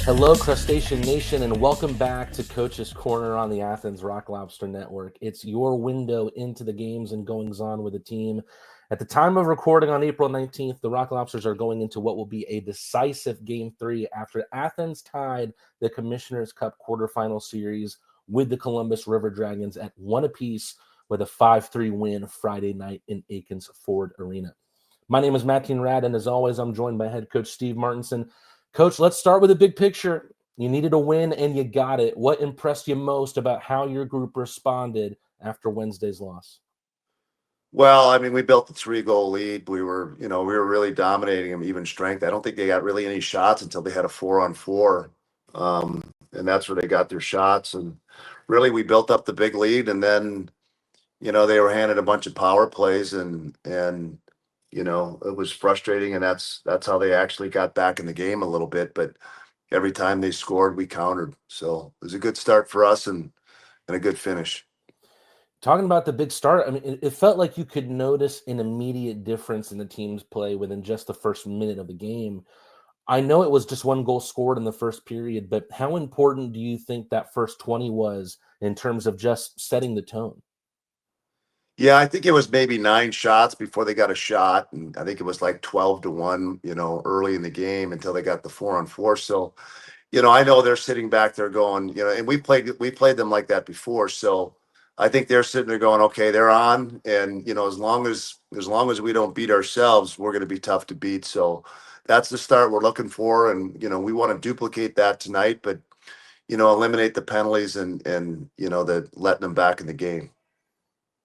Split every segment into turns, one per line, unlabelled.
Hello, Crustacean Nation, and welcome back to Coach's Corner on the Athens Rock Lobster Network. It's your window into the games and goings-on with the team. At the time of recording on April 19th, the Rock Lobsters are going into what will be a decisive Game 3 after Athens tied the Commissioner's Cup quarterfinal series with the Columbus River Dragons at 1 apiece with a 5-3 win Friday night in Aikens Ford Arena. My name is Matteen Rad, and as always, I'm joined by head coach Steve Martinson. Coach, let's start with the big picture. You needed a win, and you got it. What impressed you most about how your group responded after Wednesday's loss?
Well, I mean, we built the 3-goal lead. We were really dominating them, even strength. I don't think they got really any shots until they had a 4-on-4. And that's where they got their shots. And really, we built up the big lead. And then, they were handed a bunch of power plays and it was frustrating. And that's how they actually got back in the game a little bit. But every time they scored, we countered. So it was a good start for us and a good finish.
Talking about the big start, I mean, it felt like you could notice an immediate difference in the team's play within just the first minute of the game. I know it was just one goal scored in the first period, but how important do you think that first 20 was in terms of just setting the tone?
Yeah, I think it was maybe 9 shots before they got a shot, and I think it was like 12-1, early in the game until they got the 4-on-4. So, I know they're sitting back there going, and we played them like that before. So I think they're sitting there going, okay, they're on, and as long as we don't beat ourselves, we're going to be tough to beat. So that's the start we're looking for, and we want to duplicate that tonight, but eliminate the penalties and the letting them back in the game.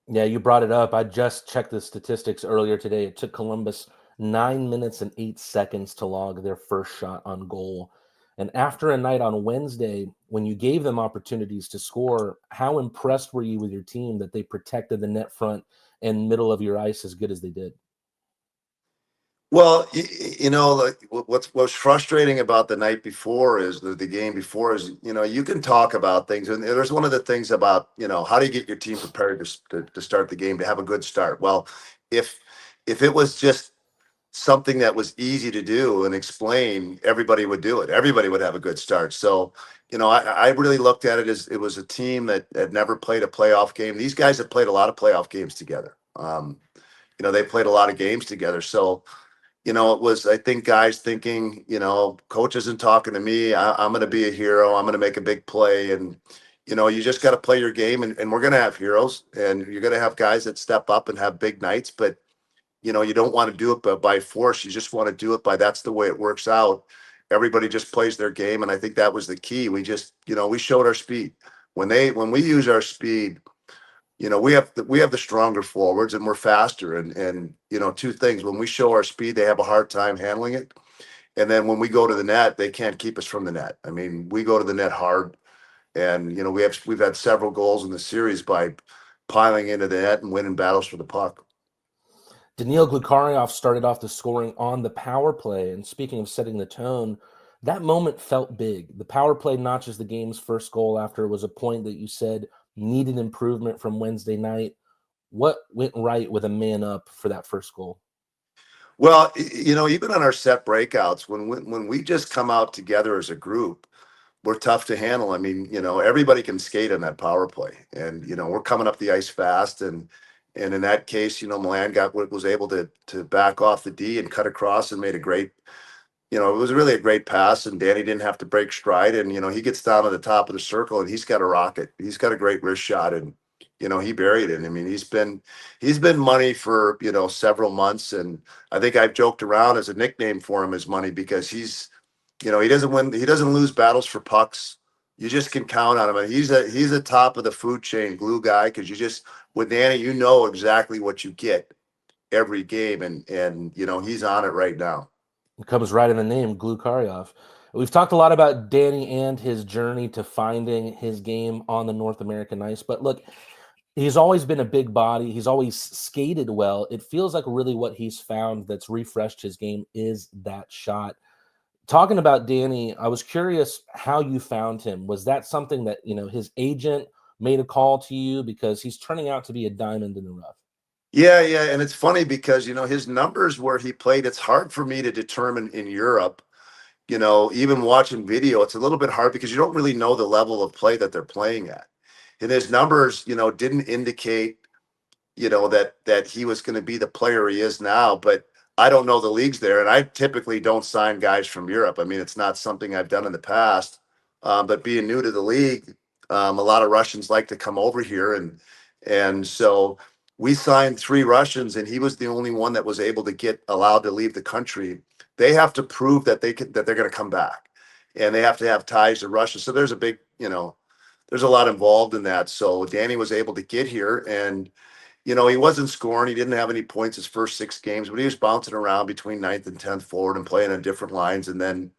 Yeah, you brought it up. I just checked the statistics earlier today. It took Columbus 9 minutes and 8 seconds to log their first shot on goal. And after a night on Wednesday, when you gave them opportunities to score, how impressed were you with your team that they protected the net front and middle of your ice as good as they did?
Well, like what's frustrating about the night before is the game before is you can talk about things, and there's one of the things about how do you get your team prepared to start the game to have a good start. Well, if it was just something that was easy to do and explain, everybody would do it. Everybody would have a good start. So I really looked at it as it was a team that had never played a playoff game. These guys have played a lot of playoff games together. They played a lot of games together. So it was, I think, guys thinking, coach isn't talking to me. I'm going to be a hero. I'm going to make a big play. And, you just got to play your game. And we're going to have heroes. And you're going to have guys that step up and have big nights. But, you don't want to do it by force. You just want to do it by that's the way it works out. Everybody just plays their game. And I think that was the key. We just, we showed our speed. When we use our speed, we have the stronger forwards and we're faster and two things. When we show our speed, they have a hard time handling it. And then when we go to the net, they can't keep us from the net. I mean, we go to the net hard, and we've had several goals in the series by piling into the net and winning battles for the puck.
Daniil Glukharyov started off the scoring on the power play. And speaking of setting the tone, that moment felt big. The power play notches the game's first goal after it was a point that you said needed improvement from Wednesday night. What went right with a man up for that first goal?
Well, even on our set breakouts, when we just come out together as a group, we're tough to handle. I mean, everybody can skate on that power play, and we're coming up the ice fast, and in that case, Milan was able to back off the D and cut across and made a great. It was really a great pass, and Danny didn't have to break stride, and he gets down to the top of the circle, and he's got a rocket. He's got a great wrist shot, and he buried it. I mean, he's been money for several months, and I think I've joked around as a nickname for him as money because he doesn't lose battles for pucks. You just can count on him. And he's a top of the food chain glue guy because with Danny, exactly what you get every game, and he's on it right now.
It comes right in the name, Glukharyov. We've talked a lot about Danny and his journey to finding his game on the North American ice. But look, he's always been a big body. He's always skated well. It feels like really what he's found that's refreshed his game is that shot. Talking about Danny, I was curious how you found him. Was that something that, his agent made a call to you because he's turning out to be a diamond in the rough?
Yeah, yeah, and it's funny because his numbers where he played, it's hard for me to determine in Europe. even watching video, it's a little bit hard because you don't really know the level of play that they're playing at. And his numbers, didn't indicate that he was going to be the player he is now. But I don't know the leagues there, and I typically don't sign guys from Europe. I mean, it's not something I've done in the past. But being new to the league, a lot of Russians like to come over here, and so we signed 3 Russians, and he was the only one that was able to get allowed to leave the country. They have to prove that they're going to come back, and they have to have ties to Russia. So there's a big, there's a lot involved in that. So Danny was able to get here, and he wasn't scoring. He didn't have any points his first 6 games, but he was bouncing around between ninth and 10th forward and playing on different lines. And then,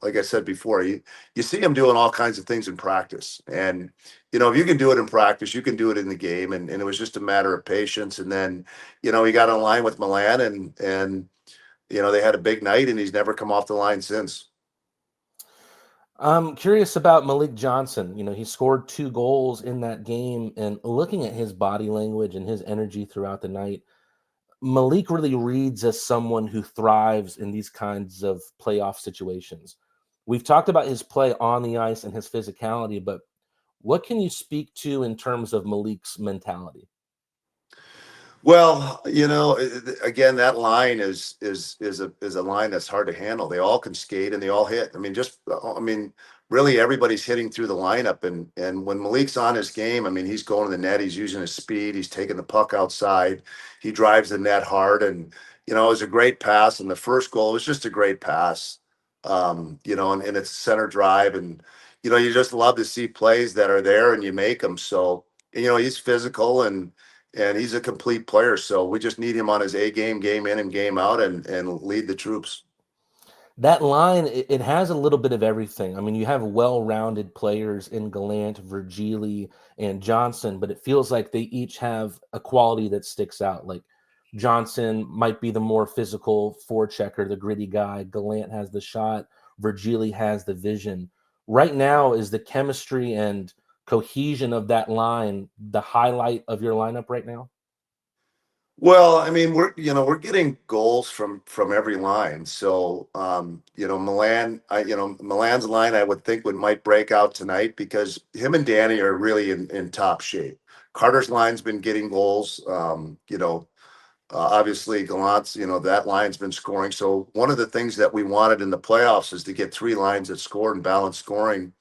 like I said before, you see him doing all kinds of things in practice. And, if you can do it in practice, you can do it in the game. And it was just a matter of patience. And then, he got on line with Milan, and they had a big night, and he's never come off the line since.
I'm curious about Malik Johnson. He scored 2 goals in that game, and looking at his body language and his energy throughout the night, Malik really reads as someone who thrives in these kinds of playoff situations. We've talked about his play on the ice and his physicality, but what can you speak to in terms of Malik's mentality?
Well, again, that line is a line that's hard to handle. They all can skate and they all hit. Really everybody's hitting through the lineup, and when Malik's on his game, he's going to the net, he's using his speed, he's taking the puck outside, he drives the net hard, and it was a great pass. And the first goal was just a great pass. And it's center drive, and you just love to see plays that are there and you make them. So, he's physical, and he's a complete player. So we just need him on his A game in and game out, and lead the troops.
That line, it has a little bit of everything. You have well-rounded players in Gallant, Virgili, and Johnson, but it feels like they each have a quality that sticks out. Like Johnson might be the more physical forechecker, the gritty guy. Gallant has the shot. Virgili has the vision. Right now, is the chemistry and cohesion of that line the highlight of your lineup right now?
Well, we're getting goals from every line. So Milan's line, I would think, might break out tonight because him and Danny are really in top shape. Carter's line's been getting goals. Obviously Gallant's, that line's been scoring. So one of the things that we wanted in the playoffs is to get 3 lines that score and balance scoring,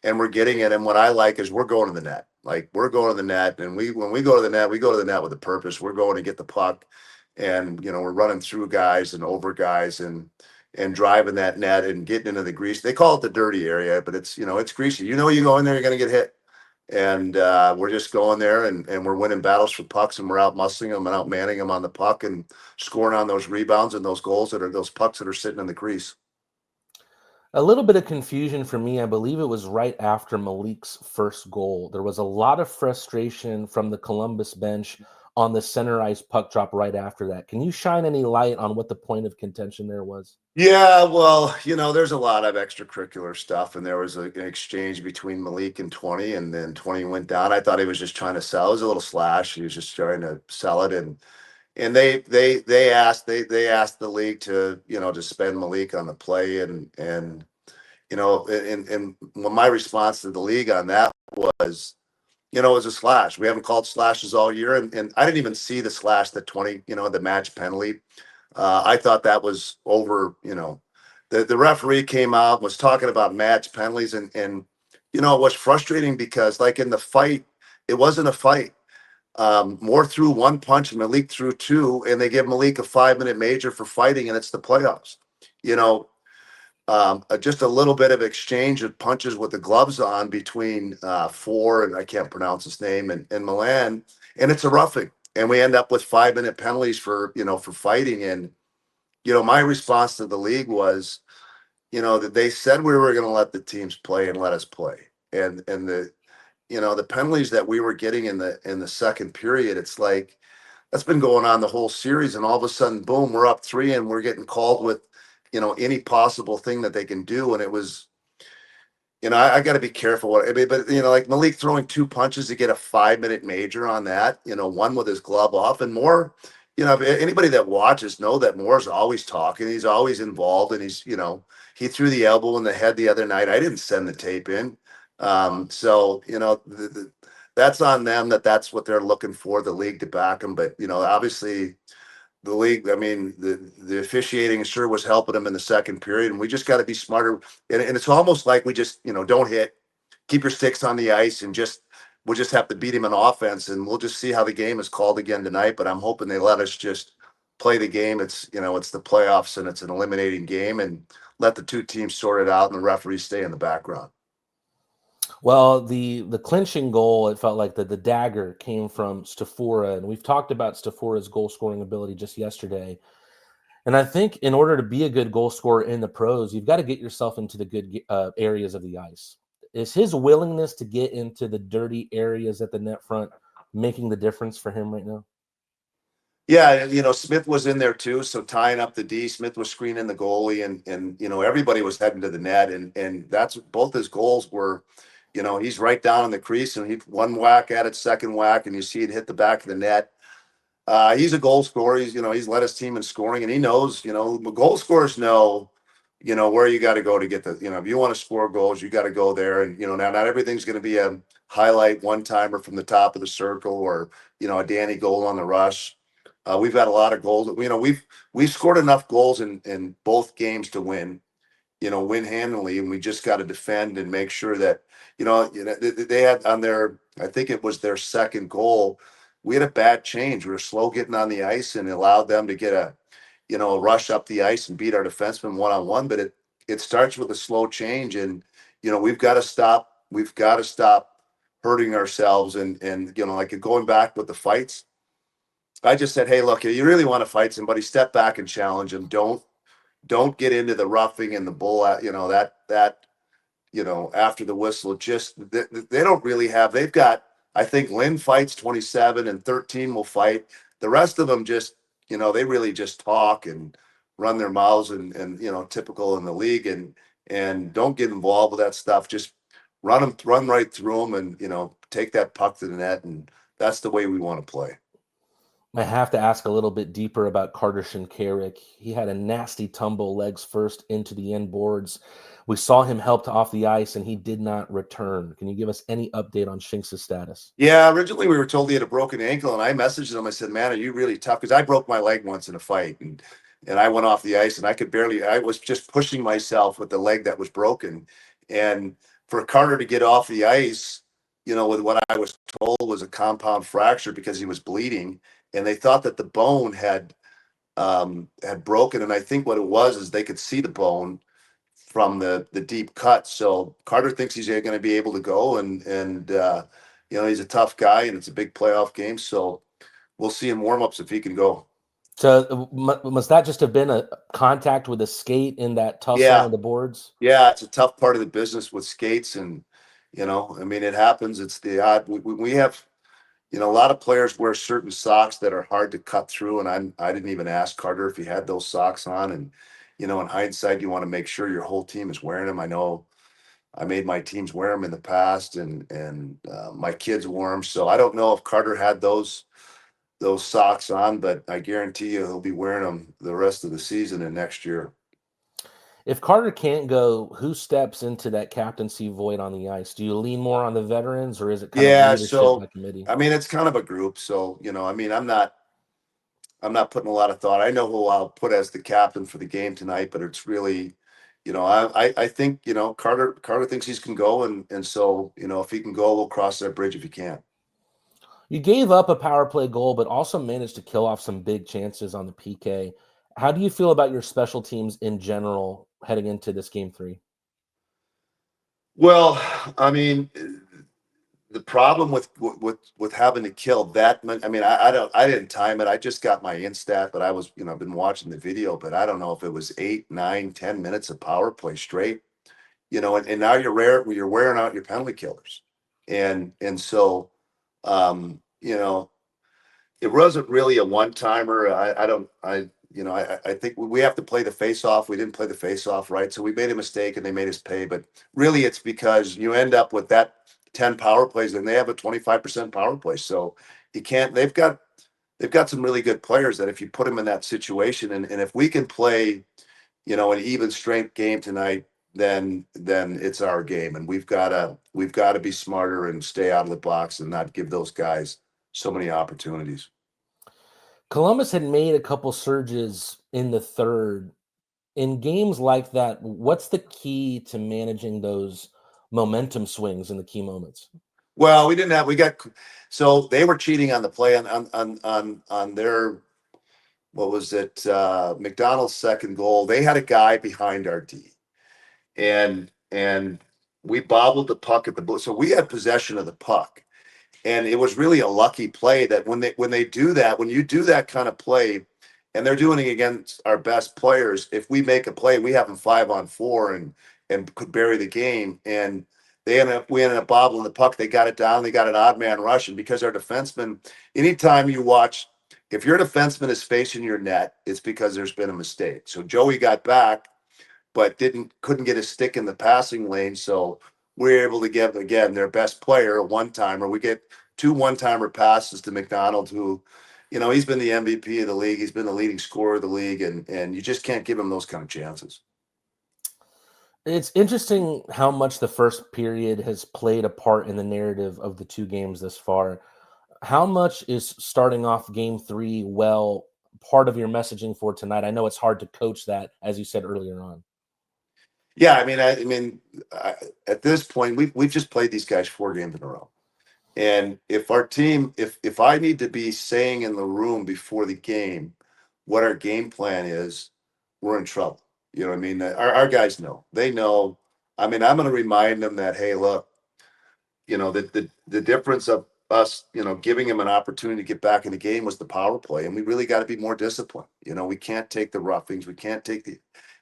and we're getting it. And what I like is we're going to the net. Like, we're going to the net, and when we go to the net, we go to the net with a purpose. We're going to get the puck, and we're running through guys and over guys, and driving that net and getting into the grease. They call it the dirty area, but it's greasy. You go in there, you're going to get hit. And we're just going there, and we're winning battles for pucks, and we're out muscling them and out manning them on the puck and scoring on those rebounds and those goals that are those pucks that are sitting in the crease.
A little bit of confusion for me. I believe it was right after Malik's first goal. There was a lot of frustration from the Columbus bench on the center ice puck drop right after that. Can you shine any light on what the point of contention there was?
Yeah, well, there's a lot of extracurricular stuff, and there was an exchange between Malik and 20, and then 20 went down. I thought he was just trying to sell. It was a little slash. He was just trying to sell it, and they asked the league to to spend Malik on the play, and and my response to the league on that was, it was a slash. We haven't called slashes all year, and I didn't even see the slash, the 20, the match penalty. I thought that was over. The referee came out and was talking about match penalties, and it was frustrating because, like, in the fight, it wasn't a fight. Moore threw 1 punch and Malik threw 2, and they give Malik a 5-minute major for fighting, and it's the playoffs. You know, just a little bit of exchange of punches with the gloves on between Four, and I can't pronounce his name, and Milan, and it's a roughing, and we end up with 5-minute penalties for fighting. And my response to the league was, that they said we were going to let the teams play and let us play, and the penalties that we were getting in the second period, it's like that's been going on the whole series, and all of a sudden, boom, we're up 3, and we're getting called with any possible thing that they can do. And it was, I got to be careful what I mean, but like Malik throwing 2 punches to get a 5-minute major on that, one with his glove off, and more, if anybody that watches know that Moore's always talking. He's always involved, and he threw the elbow in the head the other night. I didn't send the tape in. So, that's on them. That's what they're looking for, the league to back them. But, obviously the league, I mean, the officiating sure was helping them in the second period, and we just got to be smarter. And it's almost like we just, don't hit, keep your sticks on the ice, and we'll just have to beat him in offense, and we'll just see how the game is called again tonight. But I'm hoping they let us just play the game. It's the playoffs, and it's an eliminating game, and let the two teams sort it out, and the referees stay in the background.
Well, the clinching goal, it felt like the dagger came from Stafora, and we've talked about Stafora's goal scoring ability just yesterday. And I think in order to be a good goal scorer in the pros, you've got to get yourself into the good areas of the ice. Is his willingness to get into the dirty areas at the net front making the difference for him right now?
Yeah, Smith was in there too. So tying up the D, Smith was screening the goalie, and everybody was heading to the net, and that's both his goals were. He's right down in the crease, and he one whack at it, second whack, and you see it hit the back of the net. He's a goal scorer. He's led his team in scoring, and he knows, goal scorers know, where you got to go to get if you want to score goals, you got to go there. And, now not everything's going to be a highlight one timer from the top of the circle, or, a Danny goal on the rush. We've had a lot of goals. We've scored enough goals in both games to win handily, and we just got to defend and make sure that they had on their, I think it was their second goal, we had a bad change. We were slow getting on the ice, and it allowed them to get a rush up the ice and beat our defenseman one-on-one. But it starts with a slow change, and we've got to stop. We've got to stop hurting ourselves, and like going back with the fights. I just said, hey, look, if you really want to fight somebody, step back and challenge them. Don't get into the roughing and the bull. After the whistle, just they don't really have. They've got. I think Lynn fights 27 and 13 will fight. The rest of them just, they really just talk and run their mouths, and typical in the league, and don't get involved with that stuff. Just run right through them, and take that puck to the net, and that's the way we want to play.
I have to ask a little bit deeper about Carter Shinkarik. He had a nasty tumble legs first into the end boards. We saw him helped off the ice, and he did not return. Can you give us any update on Shinks' status?
Yeah, originally we were told he had a broken ankle, and I messaged him. I said, "Man, are you really tough?" Because I broke my leg once in a fight, and I went off the ice, and I could barely. I was just pushing myself with the leg that was broken, and for Carter to get off the ice, with what I was told was a compound fracture because he was bleeding, and they thought that the bone had broken, and I think what it was is they could see the bone from the deep cut. So Carter thinks he's going to be able to go, and he's a tough guy, and it's a big playoff game. So we'll see him warm-ups if he can go.
So must that just have been a contact with a skate in that tussle on the boards?
Yeah, it's a tough part of the business with skates, and I mean, it happens. It's the odd. We have a lot of players wear certain socks that are hard to cut through, and I didn't even ask Carter if he had those socks on, and in hindsight, you want to make sure your whole team is wearing them. I know I made my teams wear them in the past, and my kids wore them. So I don't know if Carter had those socks on, but I guarantee you he'll be wearing them the rest of the season and next year.
If Carter can't go, who steps into that captaincy void on the ice? Do you lean more on the veterans, or is it kind of
Yeah,
leadership by
so
committee?
I mean, it's kind of a group. So I mean, I'm not putting a lot of thought. I know who I'll put as the captain for the game tonight, but it's really, I think Carter thinks he can go, and so if he can go, we'll cross that bridge if he can't.
You gave up a power play goal, but also managed to kill off some big chances on the PK. How do you feel about your special teams in general heading into this game 3?
Well, I mean, the problem with having to kill that I mean, I didn't time it. I just got my instat, but I was, I've been watching the video, but I don't know if it was 8, 9, 10 minutes of power play straight, and now you're wearing out your penalty killers. And so, it wasn't really a one timer. I think we have to play the face off. We didn't play the face off right. So we made a mistake, and they made us pay. But really, it's because you end up with that 10 power plays, and they have a 25% power play. So you can't, they've got some really good players that if you put them in that situation, and if we can play, an even strength game tonight, then it's our game, and we've got to be smarter and stay out of the box and not give those guys so many opportunities.
Columbus had made a couple surges in the third. In games like that, what's the key to managing those momentum swings in the key moments?
Well, so they were cheating on the play on their, what was it, McDonald's second goal. They had a guy behind our D, and we bobbled the puck at the blue. So we had possession of the puck. And it was really a lucky play that when they do that, when you do that kind of play, and they're doing it against our best players, if we make a play, we have them 5-on-4 and could bury the game. And we ended up bobbling the puck. They got it down. They got an odd man rush. And because our defenseman, anytime you watch, if your defenseman is facing your net, it's because there's been a mistake. So Joey got back, but couldn't get a stick in the passing lane. So we're able to give, again, their best player a one-timer. We get 2 one-timer passes to McDonald, who, he's been the MVP of the league. He's been the leading scorer of the league, and you just can't give him those kind of chances.
It's interesting how much the first period has played a part in the narrative of the 2 games this far. How much is starting off game 3 well part of your messaging for tonight? I know it's hard to coach that, as you said earlier on.
Yeah, at this point, we've just played these guys 4 games in a row. And if our team, if I need to be saying in the room before the game what our game plan is, we're in trouble. You know what I mean? Our guys know. They know. I'm going to remind them that, hey, look, the difference of us, giving him an opportunity to get back in the game was the power play, and we really got to be more disciplined. We can't take the roughings. We can't take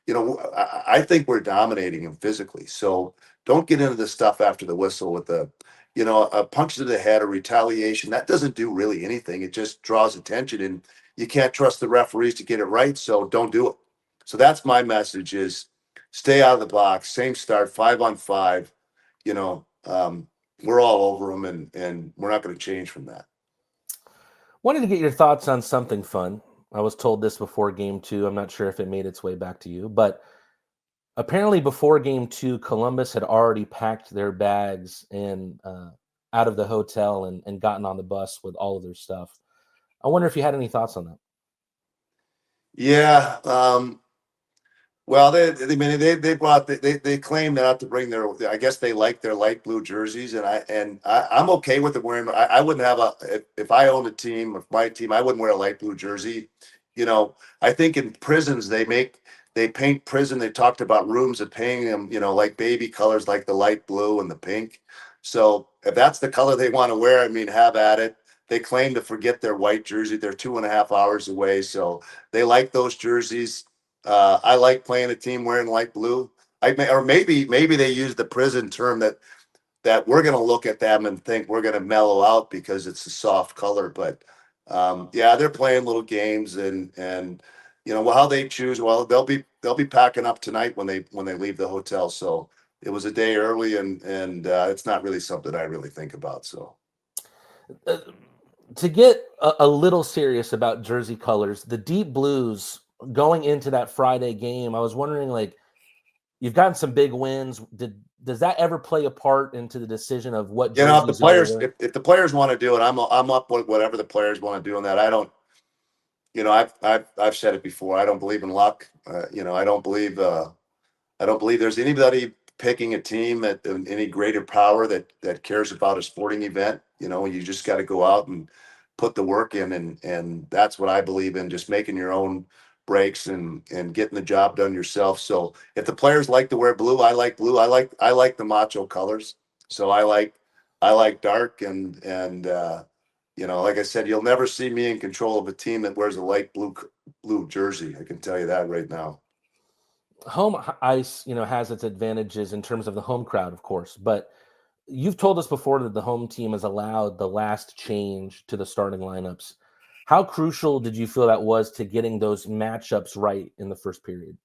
I think we're dominating him physically. So don't get into the stuff after the whistle with a punch to the head or retaliation. That doesn't do really anything. It just draws attention, and you can't trust the referees to get it right. So don't do it. So that's my message: is stay out of the box. Same start, 5-on-5. You know, we're all over them, and we're not going to change from that.
Wanted to get your thoughts on something fun. I was told this before game 2. I'm not sure if it made its way back to you, but apparently before game 2, Columbus had already packed their bags and out of the hotel and gotten on the bus with all of their stuff. I wonder if you had any thoughts on that.
Yeah. Well, they claim not to bring their. I guess they like their light blue jerseys, and I'm okay with them wearing. I wouldn't have if I owned a team, if my team, I wouldn't wear a light blue jersey. I think in prisons they paint prison. They talked about rooms of painting them, like baby colors, like the light blue and the pink. So if that's the color they want to wear, have at it. They claim to forget their white jersey. They're 2.5 hours away, so they like those jerseys. I like playing a team wearing light blue. Or maybe they use the prison term that we're going to look at them and think we're going to mellow out because it's a soft color. But yeah, they're playing little games, and how they choose. Well, they'll be packing up tonight when they leave the hotel. So it was a day early, and it's not really something I really think about. So.
To get a little serious about jersey colors, the deep blues going into that Friday game, I was wondering, like, you've gotten some big wins. Does that ever play a part into the decision of what jerseys
If the players if the players want to do it, I'm up with whatever the players want to do on that. I don't. I've said it before. I don't believe in luck. I don't believe there's anybody picking a team at any greater power that cares about a sporting event. You just got to go out and put the work in, and that's what I believe in. Just making your own breaks and getting the job done yourself. So if the players like to wear blue, I like blue. I like the macho colors. So I like dark, and like I said, you'll never see me in control of a team that wears a light blue jersey. I can tell you that right now.
Home ice, has its advantages in terms of the home crowd, of course, but you've told us before that the home team has allowed the last change to the starting lineups. How crucial did you feel that was to getting those matchups right in the first period?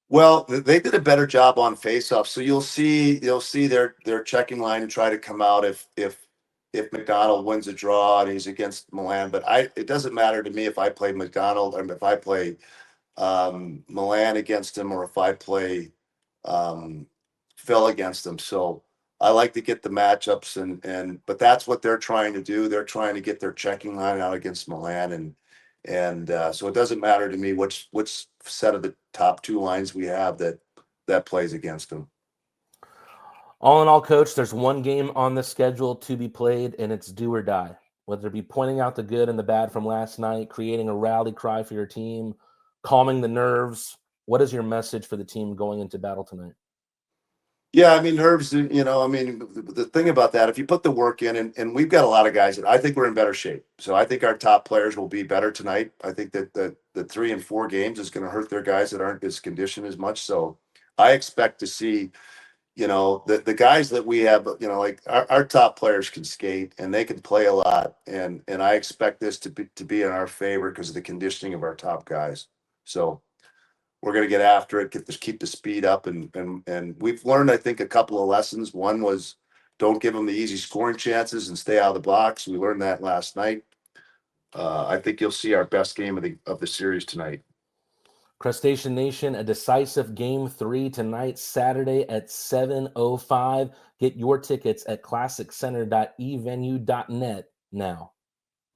Well, they did a better job on faceoff, so you'll see their checking line try to come out if if McDonald wins a draw and he's against Milan. But it doesn't matter to me if I play McDonald or if I play Milan against him or if I play Phil against him. So I like to get the matchups but that's what they're trying to do. They're trying to get their checking line out against Milan and so it doesn't matter to me which set of the top two lines we have that plays against them.
All in all, Coach, there's one game on the schedule to be played, and it's do or die. Whether it be pointing out the good and the bad from last night, creating a rally cry for your team, calming the nerves. What is your message for the team going into battle tonight?
Yeah, I mean, nerves, the thing about that, if you put the work in, and we've got a lot of guys that I think we're in better shape. So I think our top players will be better tonight. I think that the 3 and 4 games is going to hurt their guys that aren't as conditioned as much. So I expect to see, the guys that we have, like our top players can skate and they can play a lot. And I expect this to be in our favor because of the conditioning of our top guys. So we're going to get after it, keep the speed up. And we've learned, I think, a couple of lessons. One was don't give them the easy scoring chances and stay out of the box. We learned that last night. I think you'll see our best game of the series tonight.
Crustacean Nation, a decisive game 3 tonight, Saturday at 7:05. Get your tickets at classiccenter.evenue.net now.